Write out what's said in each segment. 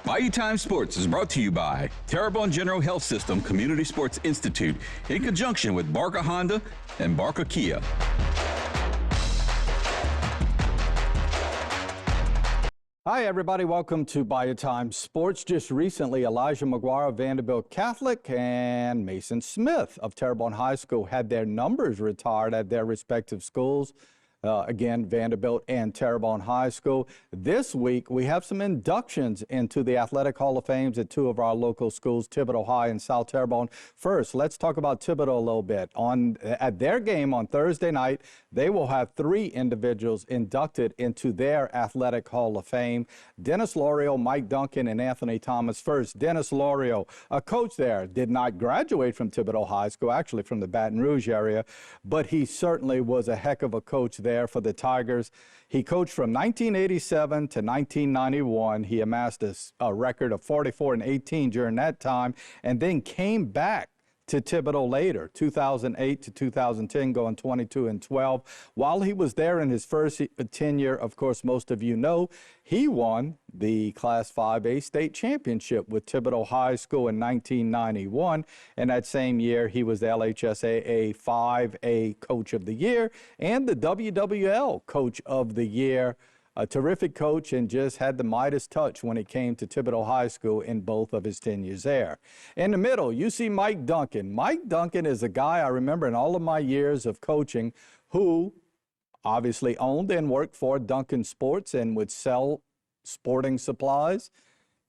Bayou Time Sports is brought to you by Terrebonne General Health System Community Sports Institute in conjunction with Barker Honda and Barker Kia. Hi, everybody. Welcome to Bayou Time Sports. Just recently, Elijah McGuire of Vanderbilt Catholic and Mason Smith of Terrebonne High School had their numbers retired at their respective schools. Again, Vanderbilt and Terrebonne High School. This week, we have some inductions into the Athletic Hall of Fames at two of our local schools, Thibodaux High and South Terrebonne. First, let's talk about Thibodaux a little bit. At their game on Thursday night, they will have three individuals inducted into their Athletic Hall of Fame. Dennis Lorio, Mike Duncan, and Anthony Thomas. First, Dennis Lorio, a coach there, did not graduate from Thibodaux High School, actually from the Baton Rouge area, but he certainly was a heck of a coach there for the Tigers. He coached from 1987 to 1991. He amassed a record of 44-18 during that time, and then came back to Thibodaux later, 2008 to 2010, going 22-12. While he was there in his first tenure, of course, most of you know, he won the Class 5A state championship with Thibodaux High School in 1991. And that same year, he was the LHSAA 5A Coach of the Year and the WWL Coach of the Year. A terrific coach, and just had the Midas touch when it came to Thibodaux High School in both of his tenures there. In the middle, you see Mike Duncan. Mike Duncan is a guy I remember in all of my years of coaching who obviously owned and worked for Duncan Sports and would sell sporting supplies.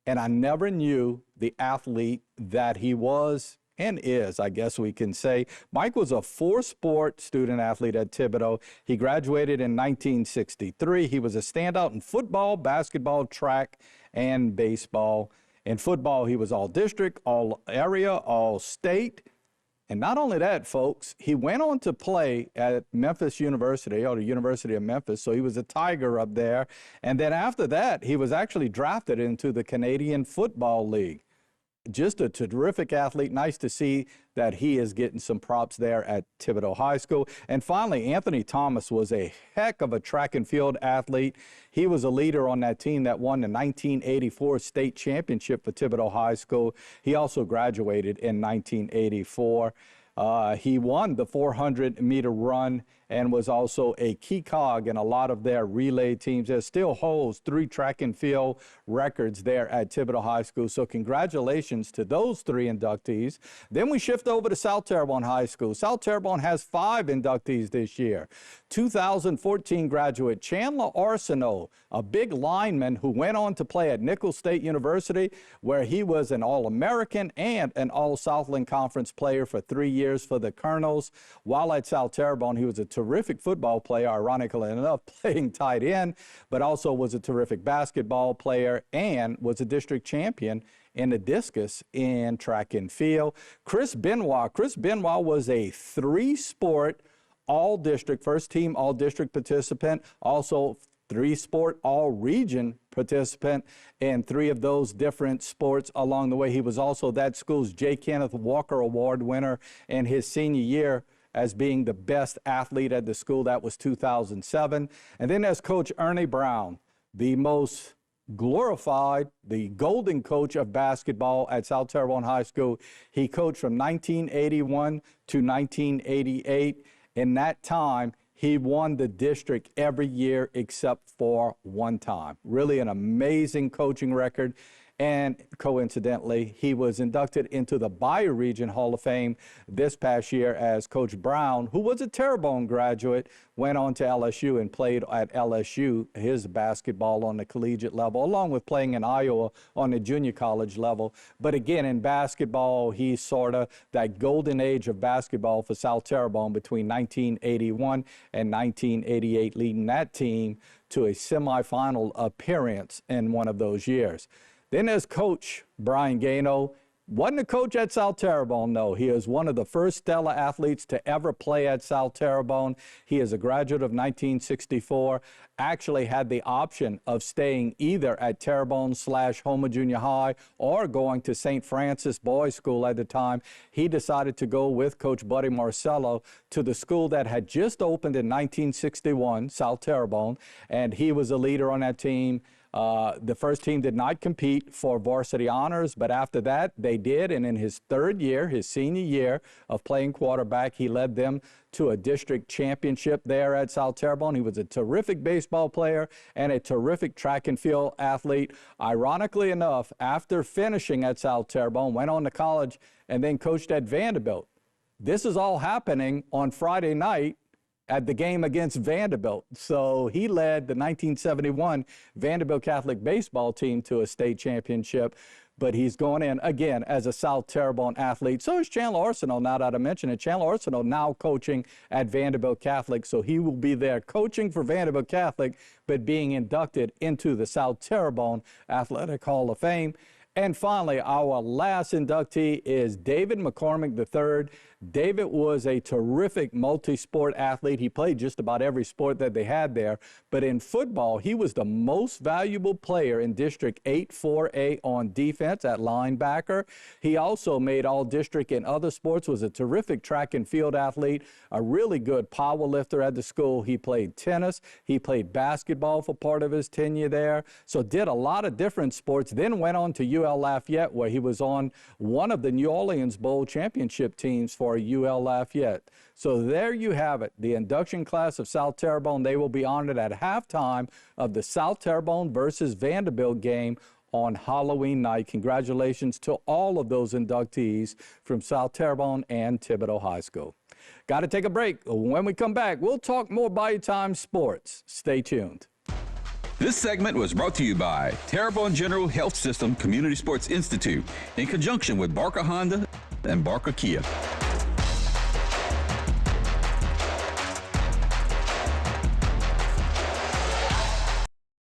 And I never knew the athlete that he was and is, I guess we can say. Mike was a four-sport student athlete at Thibodaux. He graduated in 1963. He was a standout in football, basketball, track, and baseball. In football, he was all-district, all-area, all-state. And not only that, folks, he went on to play at Memphis University, or the University of Memphis, so he was a Tiger up there. And then after that, he was actually drafted into the Canadian Football League. Just a terrific athlete. Nice to see that he is getting some props there at Thibodaux High School. And finally, Anthony Thomas was a heck of a track and field athlete. He was a leader on that team that won the 1984 state championship for Thibodaux High School. He also graduated in 1984. He won the 400-meter run and was also a key cog in a lot of their relay teams. There still holds 3 track and field records there at Thibodaux High School. So congratulations to those 3 inductees. Then we shift over to South Terrebonne High School. South Terrebonne has 5 inductees this year. 2014 graduate Chandler Arsenault, a big lineman who went on to play at Nicholls State University, where he was an All-American and an All-Southland Conference player for 3 years for the Colonels. While at South Terrebonne, he was a terrific football player, ironically enough, playing tight end, but also was a terrific basketball player and was a district champion in the discus in track and field. Chris Benoit was a 3-sport all-district, first-team all-district participant, also 3-sport all-region participant in 3 of those different sports along the way. He was also that school's J. Kenneth Walker Award winner in his senior year as being the best athlete at the school. That was 2007. And then there's Coach Ernie Brown, the most glorified, the golden coach of basketball at South Terrebonne High School. He coached from 1981 to 1988. In that time, he won the district every year except for one time. Really an amazing coaching record. And coincidentally, he was inducted into the Bayou Region Hall of Fame this past year as Coach Brown, who was a Terrebonne graduate, went on to LSU and played at LSU his basketball on the collegiate level, along with playing in Iowa on the junior college level. But again, in basketball, he's sort of that golden age of basketball for South Terrebonne between 1981 and 1988, leading that team to a semifinal appearance in one of those years. Then there's Coach Brian Gano. Wasn't a coach at South Terrebonne, no. He is one of the first stellar athletes to ever play at South Terrebonne. He is a graduate of 1964, actually had the option of staying either at Terrebonne/Houma Junior High or going to St. Francis Boys School at the time. He decided to go with Coach Buddy Marcello to the school that had just opened in 1961, South Terrebonne, and he was a leader on that team. The first team did not compete for varsity honors, but after that, they did. And in his third year, his senior year of playing quarterback, he led them to a district championship there at South Terrebonne. He was a terrific baseball player and a terrific track and field athlete. Ironically enough, after finishing at South Terrebonne, went on to college and then coached at Vanderbilt. This is all happening on Friday night at the game against Vanderbilt. So he led the 1971 Vanderbilt Catholic baseball team to a state championship, but he's going in again as a South Terrebonne athlete. So is Chandler Arsenault, now that I mention it. Chandler Arsenault now coaching at Vanderbilt Catholic, so he will be there coaching for Vanderbilt Catholic, but being inducted into the South Terrebonne Athletic Hall of Fame. And finally, our last inductee is David McCormick III. David was a terrific multi-sport athlete. He played just about every sport that they had there. But in football, he was the most valuable player in District 8-4A on defense at linebacker. He also made all-district in other sports, was a terrific track and field athlete, a really good power lifter at the school. He played tennis. He played basketball for part of his tenure there. So did a lot of different sports, then went on to UL Lafayette, where he was on one of the New Orleans Bowl championship teams for UL Lafayette. So there you have it, the induction class of South Terrebonne. They will be honored at halftime of the South Terrebonne versus Vanderbilt game on Halloween night. Congratulations to all of those inductees from South Terrebonne and Thibodaux High School. Got to take a break. When we come back, we'll talk more Bayou Times sports. Stay tuned. This segment was brought to you by Terrebonne General Health System Community Sports Institute in conjunction with Barker Honda and Barker Kia.